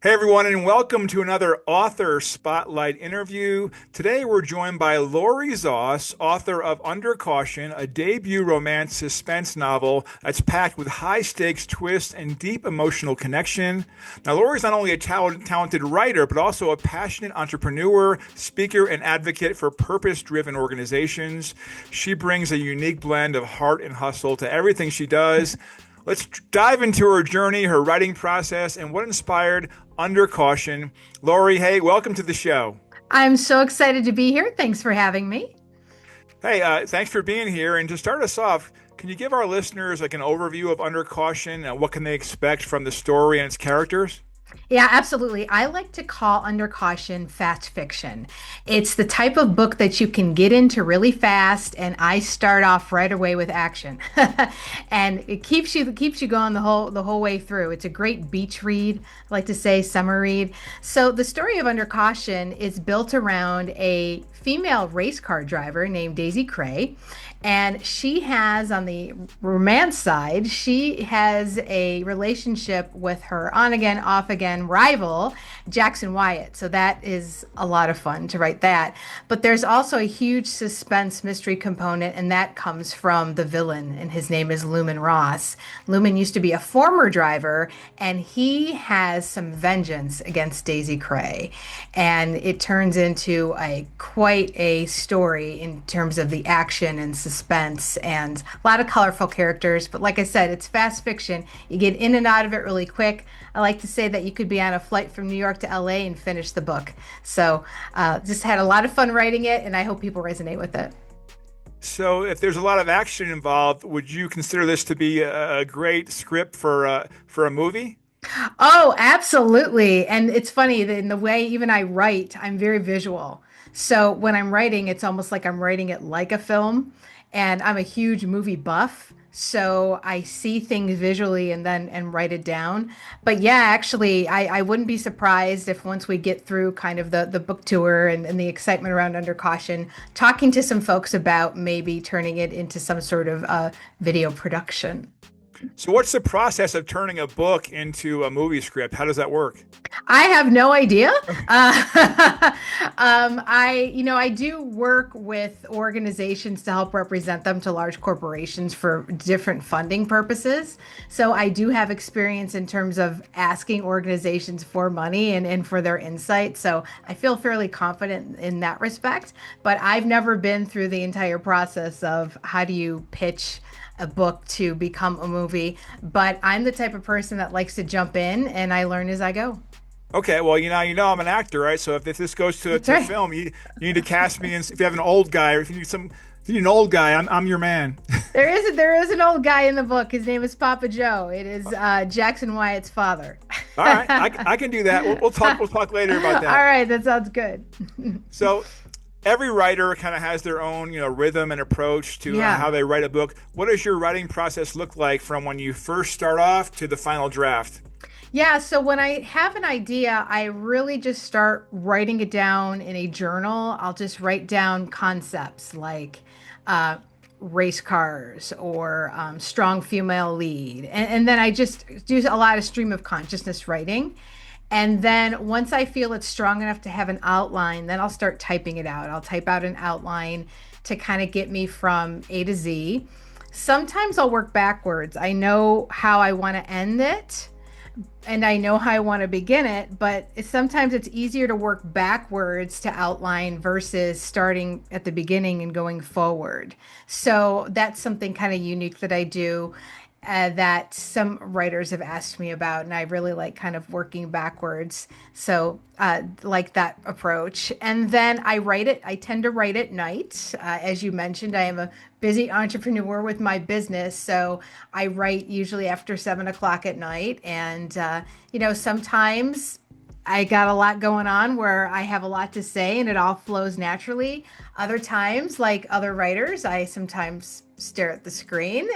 Hey everyone, and welcome to another Author Spotlight interview. Today we're joined by Lori Zoss, author of Under Caution, a debut romance suspense novel that's packed with high stakes twists and deep emotional connection. Now, Lori's not only a talented writer, but also a passionate entrepreneur, speaker, and advocate for purpose driven organizations. She brings a unique blend of heart and hustle to everything she does. Let's dive into her journey, her writing process, and what inspired Under Caution. Lori, hey, welcome to the show. I'm so excited to be here. Thanks for having me. Hey, thanks for being here. And to start us off, can you give our listeners like an overview of Under Caution and what can they expect from the story and its characters? Yeah, absolutely. I like to call Under Caution fast fiction. It's the type of book that you can get into really fast, and I start off right away with action, and it keeps you going the whole way through. It's a great beach read, I like to say summer read. So the story of Under Caution is built around a female race car driver named Daisy Cray. And she has, on the romance side, she has a relationship with her on again, off again rival, Jackson Wyatt. So that is a lot of fun to write that. But there's also a huge suspense mystery component, and that comes from the villain, and his name is Lumen Ross. Lumen used to be a former driver, and he has some vengeance against Daisy Cray. And it turns into a quite a story in terms of the action and suspense and a lot of colorful characters. But like I said, it's fast fiction. You get in and out of it really quick. I like to say that you could be on a flight from New York to LA and finish the book. So just had a lot of fun writing it, and I hope people resonate with it. So, if there's a lot of action involved, would you consider this to be a great script for a movie? Oh, absolutely. And it's funny that in the way even I write, I'm very visual. So when I'm writing, it's almost like I'm writing it like a film. And I'm a huge movie buff. So I see things visually and write it down. But yeah, actually, I wouldn't be surprised if once we get through kind of the book tour and the excitement around Under Caution, talking to some folks about maybe turning it into some sort of video production. So, what's the process of turning a book into a movie script? How does that work? I have no idea. I do work with organizations to help represent them to large corporations for different funding purposes. So I do have experience in terms of asking organizations for money and for their insight. So I feel fairly confident in that respect. But I've never been through the entire process of how do you pitch a book to become a movie. But I'm the type of person that likes to jump in and I learn as I go. Okay, well, I'm an actor, right? So if this goes That's to right. film, you need to cast me. And if you have an old guy, or if you need an old guy, I'm your man. There is an old guy in the book. His name is Papa Joe. It is Jackson Wyatt's father. All right, I can do that. We'll talk. We'll talk later about All that. right, that sounds good. So every writer kind of has their own, rhythm and approach to Yeah. how they write a book. What does your writing process look like from when you first start off to the final draft? Yeah, so when I have an idea, I really just start writing it down in a journal. I'll just write down concepts like uh, race cars or strong female lead. And then I just do a lot of stream of consciousness writing. And then once I feel it's strong enough to have an outline, then I'll start typing it out. I'll type out an outline to kind of get me from A to Z. Sometimes I'll work backwards. I know how I want to end it and I know how I want to begin it, but sometimes it's easier to work backwards to outline versus starting at the beginning and going forward. So that's something kind of unique that I do. That some writers have asked me about, and I really like kind of working backwards. So, like that approach. And then I write it, I tend to write at night. As you mentioned, I am a busy entrepreneur with my business. So, I write usually after 7 o'clock at night. And, sometimes I got a lot going on where I have a lot to say and it all flows naturally. Other times, like other writers, I sometimes stare at the screen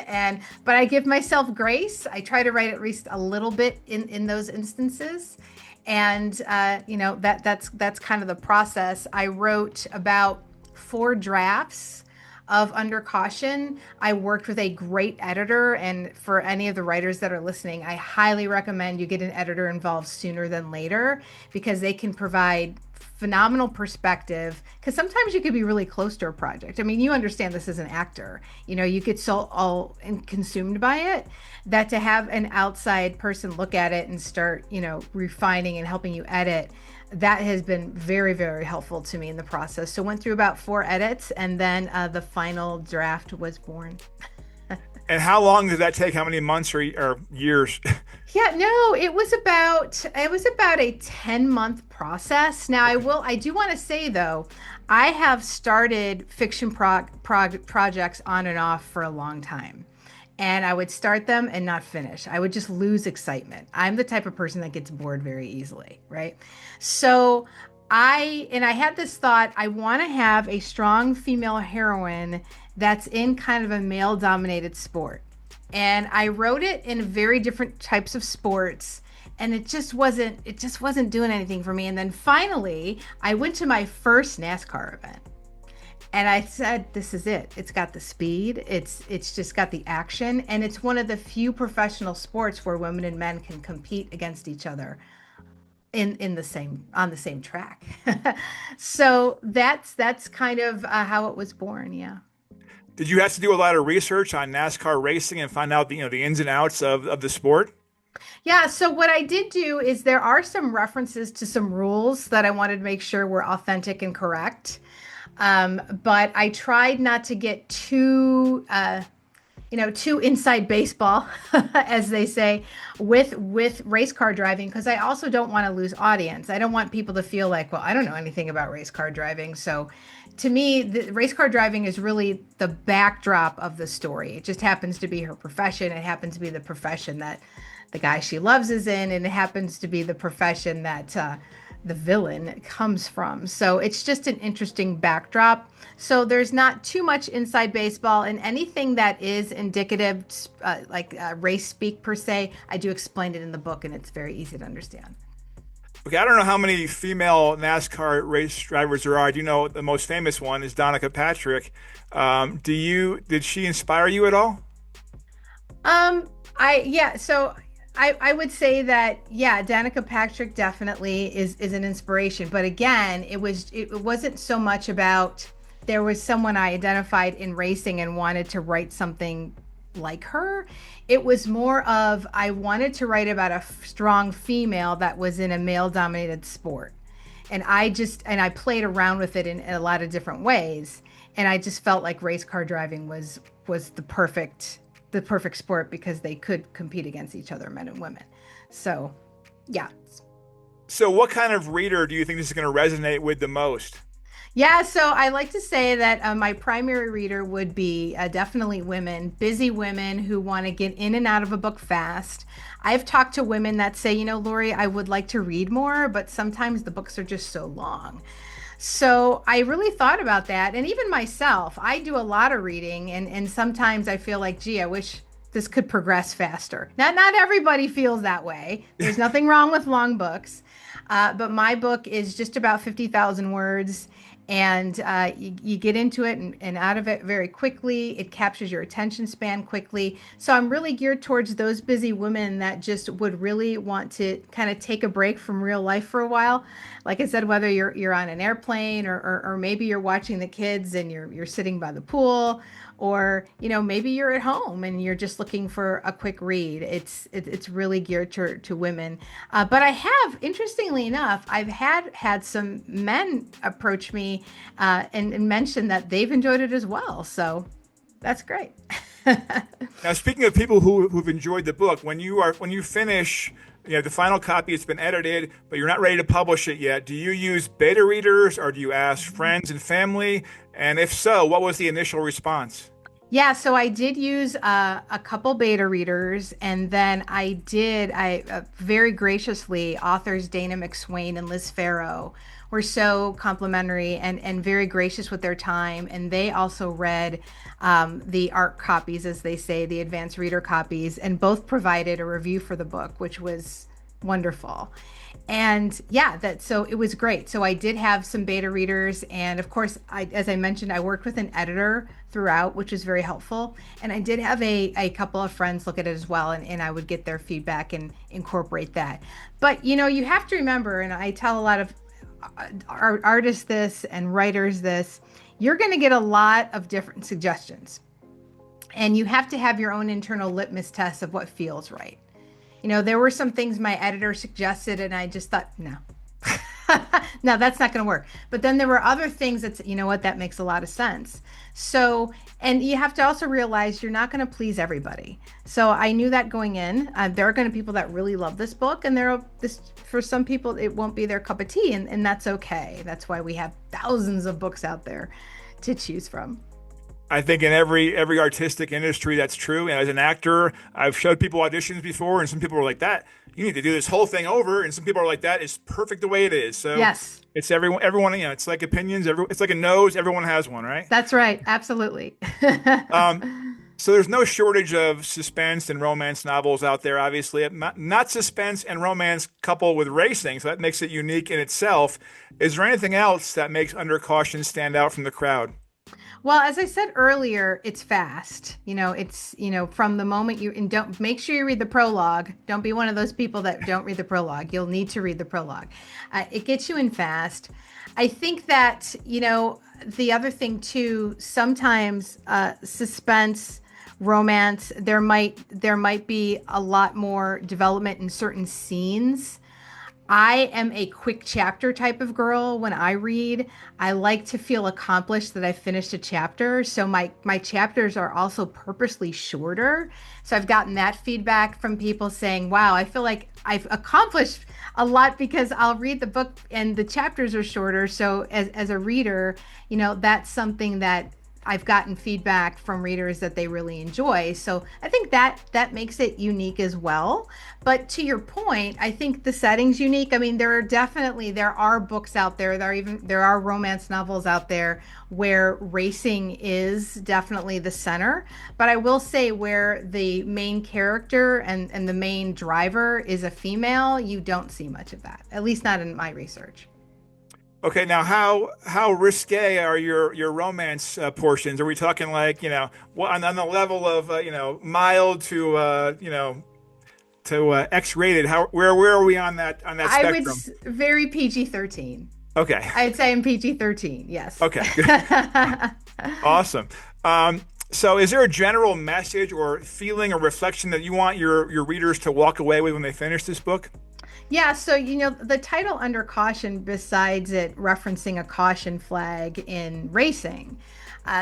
but I give myself grace. I try to write at least a little bit in those instances. And that's kind of the process. I wrote about 4 drafts of Under Caution, I worked with a great editor. And for any of the writers that are listening, I highly recommend you get an editor involved sooner than later because they can provide phenomenal perspective. Because sometimes you could be really close to a project. I mean, you understand this as an actor. You know, you get so all consumed by it that to have an outside person look at it and start, you know, refining and helping you edit, that has been very, very helpful to me in the process. So went through about 4 edits, and then the final draft was born. And how long did that take? How many months or years? Yeah, no, it was about a 10-month process. Now I do want to say though, I have started fiction projects on and off for a long time. And I would start them and not finish. I would just lose excitement. I'm the type of person that gets bored very easily, right? So I had this thought, I want to have a strong female heroine that's in kind of a male dominated sport. And I wrote it in very different types of sports, and it just wasn't doing anything for me. And then finally, I went to my first NASCAR event. And I said, this is it. It's got the speed. It's just got the action. And it's one of the few professional sports where women and men can compete against each other in the same on the same track. So that's kind of how it was born. Yeah. Did you have to do a lot of research on NASCAR racing and find out the ins and outs of the sport? Yeah, so what I did do is there are some references to some rules that I wanted to make sure were authentic and correct. But I tried not to get too inside baseball, as they say, with race car driving, because I also don't want to lose audience. I don't want people to feel like, well, I don't know anything about race car driving. So to me, the race car driving is really the backdrop of the story. It just happens to be her profession. It happens to be the profession that the guy she loves is in, and it happens to be the profession that the villain comes from. So it's just an interesting backdrop. So there's not too much inside baseball, and anything that is indicative, race speak per se, I do explain it in the book, and it's very easy to understand. Okay, I don't know how many female NASCAR race drivers there are. I do know the most famous one is Danica Patrick. Did she inspire you at all? I would say that, yeah, Danica Patrick definitely is an inspiration. But again, it wasn't so much about there was someone I identified in racing and wanted to write something like her. It was more of I wanted to write about a strong female that was in a male dominated sport. And I played around with it in a lot of different ways. And I just felt like race car driving was the perfect sport because they could compete against each other, men and women. So, yeah. So what kind of reader do you think this is going to resonate with the most? Yeah, so I like to say that my primary reader would be definitely women, busy women who want to get in and out of a book fast. I've talked to women that say, Lori, I would like to read more, but sometimes the books are just so long. So I really thought about that. And even myself, I do a lot of reading, and sometimes I feel like, gee, I wish this could progress faster. Not everybody feels that way. There's nothing wrong with long books. But my book is just about 50,000 words. And you get into it and out of it very quickly. It captures your attention span quickly. So I'm really geared towards those busy women that just would really want to kind of take a break from real life for a while. Like I said, whether you're on an airplane or maybe you're watching the kids and you're sitting by the pool, or maybe you're at home and you're just looking for a quick read. It's really geared to women. But I have, interestingly enough, I've had some men approach me and mention that they've enjoyed it as well. So that's great. Now, speaking of people who've enjoyed the book, when you finish, the final copy, it's been edited, but you're not ready to publish it yet. Do you use beta readers or do you ask friends and family? And if so, what was the initial response? Yeah, so I did use a couple beta readers, and then I very graciously, authors Dana McSwain and Liz Farrow were so complimentary and very gracious with their time. And they also read the ARC copies, as they say, the advanced reader copies, and both provided a review for the book, which was wonderful. And yeah, so it was great. So I did have some beta readers, and of course, as I mentioned, I worked with an editor throughout, which was very helpful. And I did have a couple of friends look at it as well, and I would get their feedback and incorporate that. But you have to remember, and I tell a lot of artists this and writers this, you're going to get a lot of different suggestions, and you have to have your own internal litmus test of what feels right. There were some things my editor suggested, and I just thought, no, no, that's not going to work. But then there were other things that, what, that makes a lot of sense. So, and you have to also realize you're not going to please everybody. So I knew that going in. There are going to be people that really love this book, and for some people, it won't be their cup of tea, and that's okay. That's why we have thousands of books out there to choose from. I think in every artistic industry that's true. And as an actor, I've showed people auditions before, and some people were like, "That you need to do this whole thing over," and some people are like, "That is perfect the way it is." So yes, it's everyone. It's like opinions. It's like a nose. Everyone has one, right? That's right. Absolutely. So there's no shortage of suspense and romance novels out there. Obviously, not suspense and romance coupled with racing, so that makes it unique in itself. Is there anything else that makes Under Caution stand out from the crowd? Well, as I said earlier, it's fast. It's, from the moment and don't make sure you read the prologue. Don't be one of those people that don't read the prologue. You'll need to read the prologue. It gets you in fast. I think that, the other thing too, sometimes suspense, romance, there might be a lot more development in certain scenes. I am a quick chapter type of girl when I read. I like to feel accomplished that I finished a chapter. So my chapters are also purposely shorter. So I've gotten that feedback from people saying, wow, I feel like I've accomplished a lot because I'll read the book and the chapters are shorter. So as a reader, that's something that I've gotten feedback from readers that they really enjoy. So I think that makes it unique as well. But to your point, I think the setting's unique. I mean, there are books out there. There are romance novels out there where racing is definitely the center. But I will say where the main character and the main driver is a female, you don't see much of that, at least not in my research. Okay, now how risque are your romance portions? Are we talking like on the level of mild to X-rated? Where are we on that spectrum? Very PG-13. Okay, I'd say I'm PG-13. Yes. Okay, awesome. So is there a general message or feeling or reflection that you want your readers to walk away with when they finish this book? Yeah, so the title Under Caution, besides it referencing a caution flag in racing,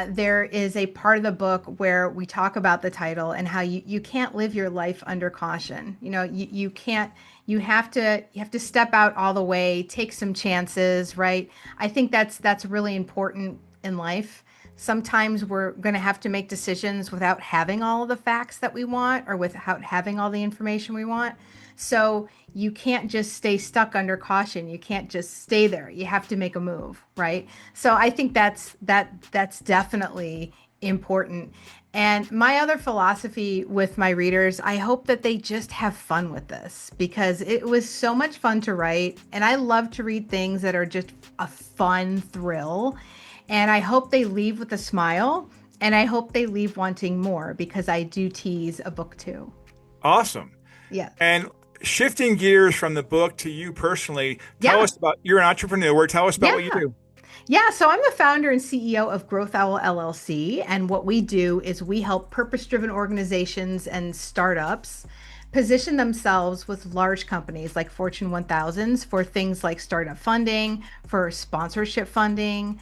there is a part of the book where we talk about the title and how you can't live your life under caution. You can't. You have to step out all the way, take some chances, right? I think that's really important in life. Sometimes we're going to have to make decisions without having all of the facts that we want or without having all the information we want. So you can't just stay stuck under caution. You can't just stay there. You have to make a move, right? So I think that's definitely important. And my other philosophy with my readers, I hope that they just have fun with this because it was so much fun to write. And I love to read things that are just a fun thrill. And I hope they leave with a smile, and I hope they leave wanting more because I do tease a book too. Awesome. Yeah. And shifting gears from the book to you personally, tell us about, you're an entrepreneur. Tell us about what you do. Yeah, so I'm the founder and CEO of Growth Owl LLC. And what we do is we help purpose-driven organizations and startups position themselves with large companies like Fortune 1000s for things like startup funding, for sponsorship funding,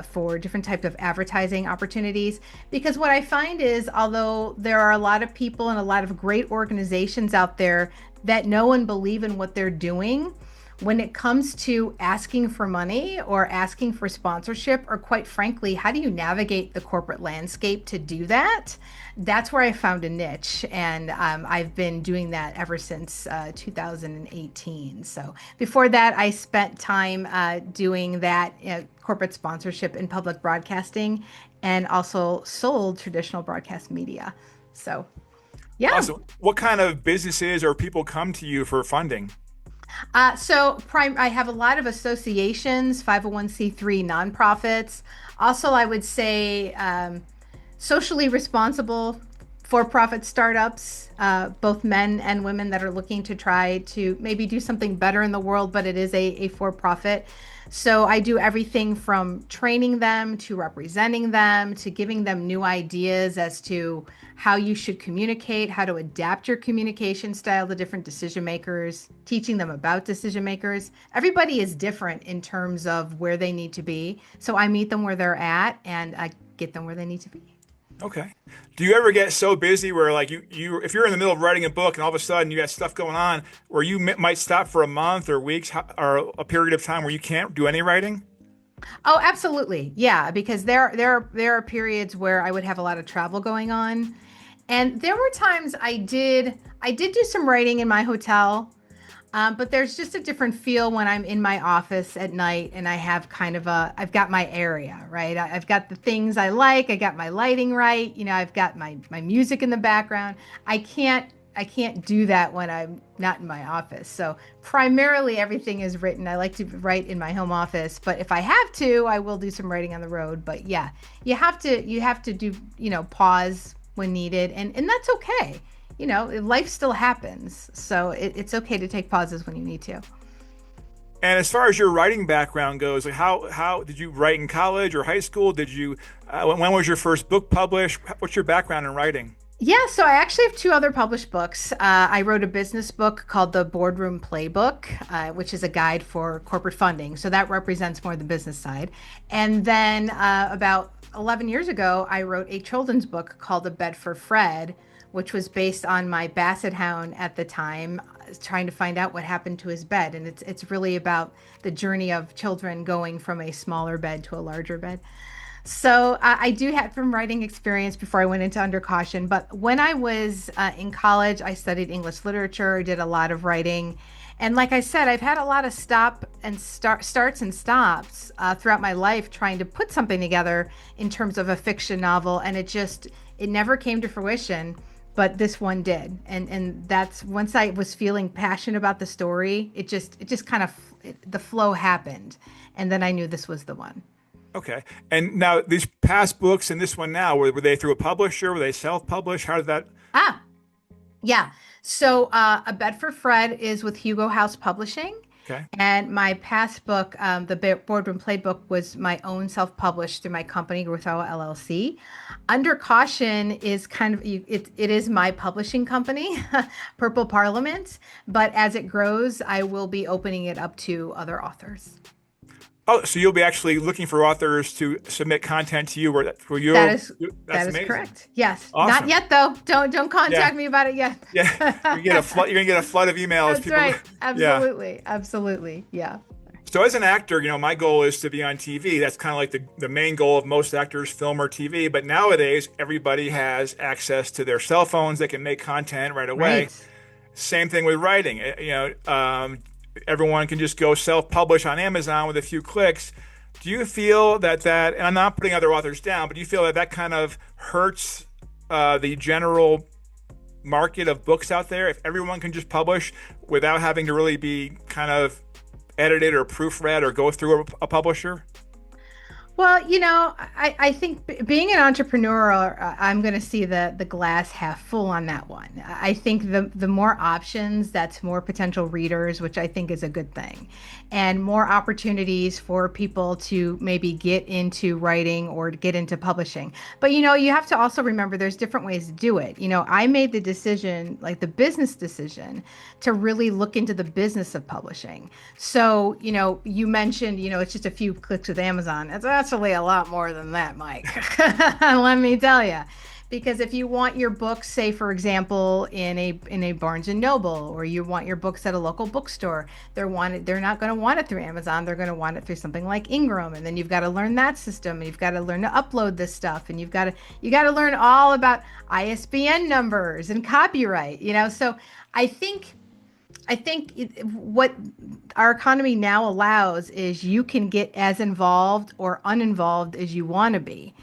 for different types of advertising opportunities. Because what I find is, although there are a lot of people and a lot of great organizations out there that know and believe in what they're doing, when it comes to asking for money or asking for sponsorship, or quite frankly, how do you navigate the corporate landscape to do that? That's where I found a niche. And I've been doing that ever since 2018. So before that, I spent time doing that corporate sponsorship in public broadcasting and also sold traditional broadcast media. So, yeah. Awesome. What kind of businesses or people come to you for funding? I have a lot of associations, 501(c)(3) nonprofits. Also, I would say socially responsible for-profit startups, both men and women that are looking to try to maybe do something better in the world, but it is a for-profit. So I do everything from training them to representing them to giving them new ideas as to how you should communicate, how to adapt your communication style to different decision makers, teaching them about decision makers. Everybody is different in terms of where they need to be. So I meet them where they're at and I get them where they need to be. Okay. Do you ever get so busy where like if you're in the middle of writing a book and all of a sudden you got stuff going on where you might stop for a month or weeks or a period of time where you can't do any writing? Oh, absolutely. Yeah, because there are periods where I would have a lot of travel going on. And there were times I did do some writing in my hotel. But there's just a different feel when I'm in my office at night and I have I've got my area, right? I've got the things I like. I got my lighting right. I've got my music in the background. I can't do that when I'm not in my office. So primarily everything is written. I like to write in my home office, but if I have to, I will do some writing on the road. But yeah, you have to do, pause when needed and that's okay. Life still happens. So it's okay to take pauses when you need to. And as far as your writing background goes, like how did you write in college or high school? Did you when was your first book published? What's your background in writing? Yeah, so I actually have two other published books. I wrote a business book called The Boardroom Playbook, which is a guide for corporate funding. So that represents more the business side. And then about 11 years ago, I wrote a children's book called A Bed for Fred, which was based on my basset hound at the time, trying to find out what happened to his bed. And it's really about the journey of children going from a smaller bed to a larger bed. So I do have some writing experience before I went into under caution. But when I was in college, I studied English literature, did a lot of writing. And like I said, I've had a lot of starts and stops throughout my life trying to put something together in terms of a fiction novel. And it never came to fruition, but this one did. And that's once I was feeling passionate about the story, it just kind of, the flow happened. And then I knew this was the one. Okay. And now these past books and this one now, were they through a publisher? Were they self-published? How did that? Ah, yeah. So A Bed for Fred is with Hugo House Publishing. Okay. And my past book, the Boardroom Playbook, was my own self-published through my company, Grothoa LLC. Under Caution is it is my publishing company, Purple Parliament. But as it grows, I will be opening it up to other authors. Oh, so you'll be actually looking for authors to submit content to you where you That is that's that is amazing. correct. Yes. Not Awesome. yet though. Don't Yeah. contact me about it yet. Yeah. You're gonna get a flood of emails. That's People. right. Yeah. Absolutely. Absolutely. Yeah. So as an actor, my goal is to be on TV. That's kind of like the main goal of most actors, film or TV. But nowadays, everybody has access to their cell phones. They can make content right away. Right. Same thing with writing. Everyone can just go self-publish on Amazon with a few clicks. Do you feel and I'm not putting other authors down, but do you feel that kind of hurts the general market of books out there? If everyone can just publish without having to really be kind of edited or proofread or go through a publisher? Well, I think being an entrepreneur, I'm going to see the glass half full on that one. I think the more options, that's more potential readers, which I think is a good thing, and more opportunities for people to maybe get into writing or get into publishing. But you have to also remember there's different ways to do it. I made the decision, like the business decision, to really look into the business of publishing. So, you mentioned, it's just a few clicks with Amazon. That's actually a lot more than that, Mike. Let me tell you. Because if you want your books, say for example, in a Barnes and Noble, or you want your books at a local bookstore, they're not going to want it through Amazon. They're going to want it through something like Ingram, and then you've got to learn that system, and you've got to learn to upload this stuff, and you got to learn all about ISBN numbers and copyright. So what our economy now allows is you can get as involved or uninvolved as you want to be.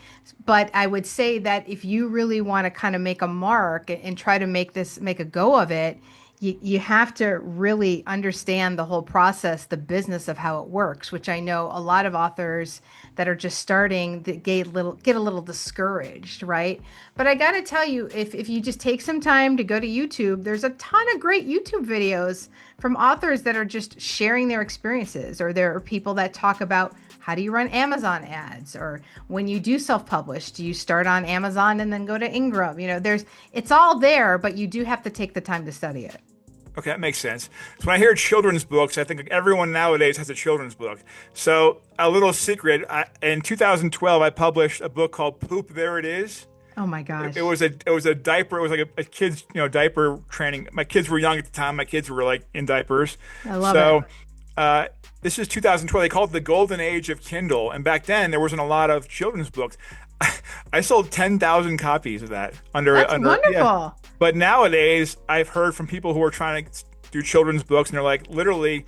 But I would say that if you really want to kind of make a mark and try to make a go of it, you have to really understand the whole process, the business of how it works, which I know a lot of authors that are just starting that get a little discouraged, right? But I got to tell you, if you just take some time to go to YouTube, there's a ton of great YouTube videos from authors that are just sharing their experiences, or there are people that talk about how do you run Amazon ads, or when you do self-publish, do you start on Amazon and then go to Ingram? It's all there, but you do have to take the time to study it. Okay, that makes sense. So when I hear children's books, I think everyone nowadays has a children's book. So a little secret, in 2012, I published a book called Poop, There It Is. Oh my It gosh. was a diaper. It was like a kid's diaper training. My kids were young at the time. My kids were like in diapers. I love it. So this is 2012. They called it the golden age of Kindle. And back then there wasn't a lot of children's books. I sold 10,000 copies of that That's wonderful. yeah. But nowadays I've heard from people who are trying to do children's books, and they're like, literally,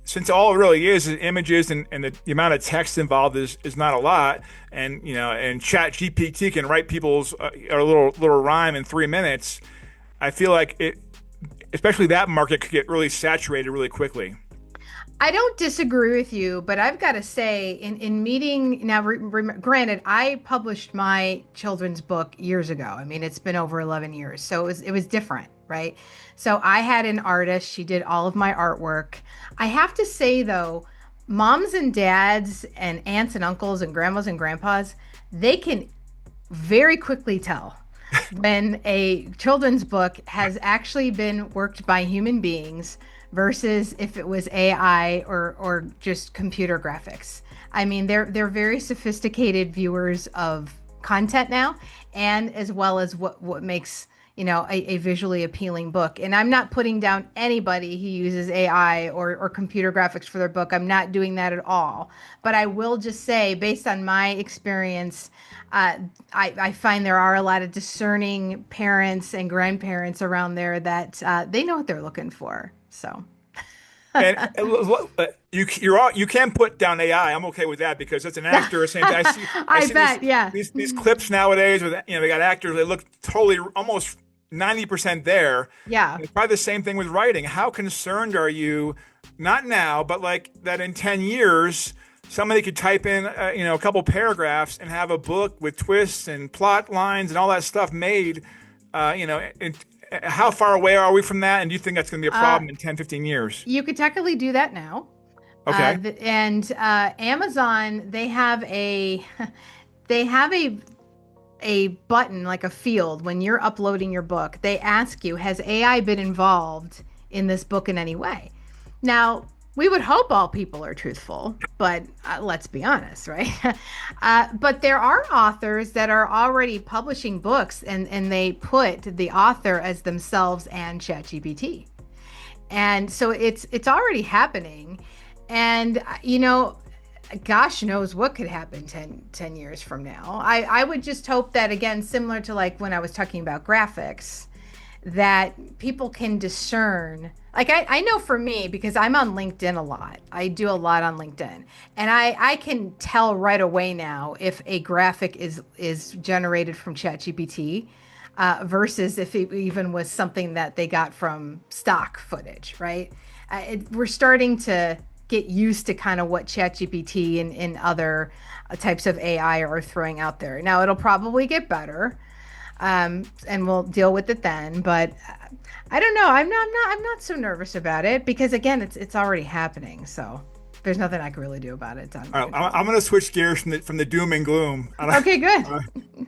since all it really is images, and the amount of text involved is not a lot, and Chat GPT can write people's a little rhyme in 3 minutes. I feel like it, especially that market, could get really saturated really quickly. I don't disagree with you, but I've got to say, in meeting now, granted, I published my children's book years ago. I mean, it's been over 11 years, so it was different, right? So I had an artist; she did all of my artwork. I have to say, though, moms and dads and aunts and uncles and grandmas and grandpas, they can very quickly tell when a children's book has actually been worked by human beings versus if it was AI or just computer graphics. I mean, they're very sophisticated viewers of content now, and as well as what makes a visually appealing book. And I'm not putting down anybody who uses AI or computer graphics for their book. I'm not doing that at all. But I will just say, based on my experience, I find there are a lot of discerning parents and grandparents around there that they know what they're looking for. So. And you can put down AI. I'm okay with that because as an actor, the same thing. I see bet, yeah. These clips nowadays with they got actors. They look totally almost 90% there. Yeah. And it's probably the same thing with writing. How concerned are you? Not now, but like that in 10 years, somebody could type in a couple paragraphs and have a book with twists and plot lines and all that stuff made. How far away are we from that? And do you think that's going to be a problem in 10, 15 years? You could technically do that now. Okay. And Amazon, they have a button, like a field when you're uploading your book. They ask you, has AI been involved in this book in any way? Now, we would hope all people are truthful, but let's be honest, right? But there are authors that are already publishing books, and they put the author as themselves and ChatGPT. And so it's already happening. And, gosh knows what could happen 10 years from now. I would just hope that, again, similar to like when I was talking about graphics, that people can discern. Like I know for me, because I'm on LinkedIn a lot. I do a lot on LinkedIn. And I can tell right away now if a graphic is generated from ChatGPT versus if it even was something that they got from stock footage, right? We're starting to get used to kind of what ChatGPT and other types of AI are throwing out there. Now it'll probably get better. And we'll deal with it then. But I don't know. I'm not so nervous about it because again, it's already happening. So there's nothing I can really do about it. All right, I'm going to switch gears from the doom and gloom. Okay, good.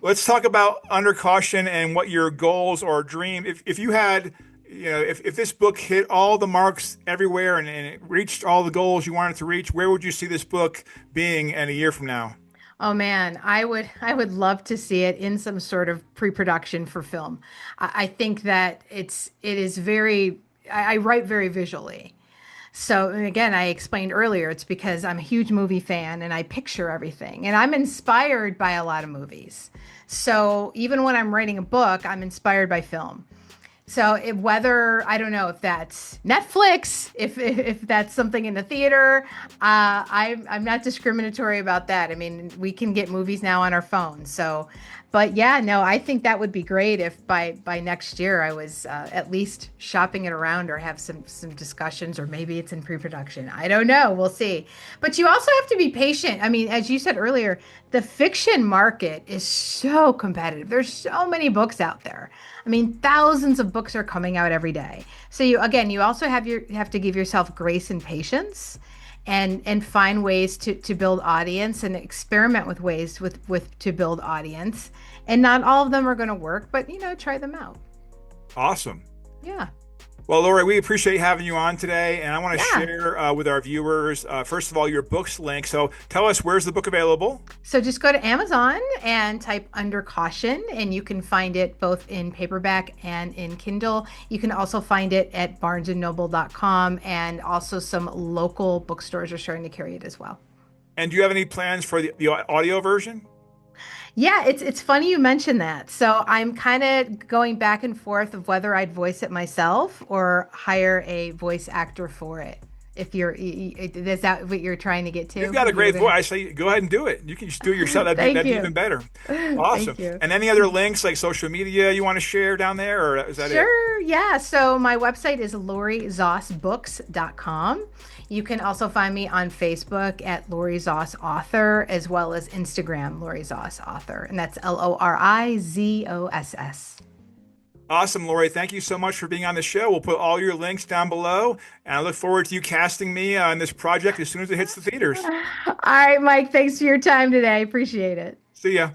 Let's talk about Under Caution and what your goals or dream. If you had, if this book hit all the marks everywhere and it reached all the goals you wanted to reach, where would you see this book being in a year from now? Oh man, I would love to see it in some sort of pre-production for film. I think that it is very, I write very visually. So, and again, I explained earlier, it's because I'm a huge movie fan and I picture everything and I'm inspired by a lot of movies. So even when I'm writing a book, I'm inspired by film. So whether, I don't know if that's Netflix, if that's something in the theater, I'm not discriminatory about that. I mean, we can get movies now on our phones. So But yeah, no, I think that would be great if by next year I was at least shopping it around or have some discussions, or maybe it's in pre-production. I don't know. We'll see. But you also have to be patient. I mean, as you said earlier, the fiction market is so competitive. There's so many books out there. I mean, thousands of books are coming out every day. So you also you have to give yourself grace and patience, and find ways to build audience and experiment with ways with to build audience. And not all of them are going to work, but try them out. Awesome. Yeah. Well, Lori, we appreciate having you on today, and I want to Yeah. share with our viewers, first of all, your book's link. So tell us, where's the book available? So just go to Amazon and type Under Caution, and you can find it both in paperback and in Kindle. You can also find it at barnesandnoble.com, and also some local bookstores are starting to carry it as well. And do you have any plans for the audio version? Yeah, it's funny you mentioned that. So I'm kind of going back and forth of whether I'd voice it myself or hire a voice actor for it. If is that what you're trying to get to? You've got a great voice. I say go ahead and do it. You can just do it yourself. That'd be even better. Awesome. Thank you. And any other links like social media you want to share down there, or is that it? Sure, yeah. So my website is lorizossbooks.com. You can also find me on Facebook at Lori Zoss Author, as well as Instagram, Lori Zoss Author. And that's LORIZOSS. Awesome, Lori. Thank you so much for being on the show. We'll put all your links down below, and I look forward to you casting me on this project as soon as it hits the theaters. All right, Mike. Thanks for your time today. I appreciate it. See ya.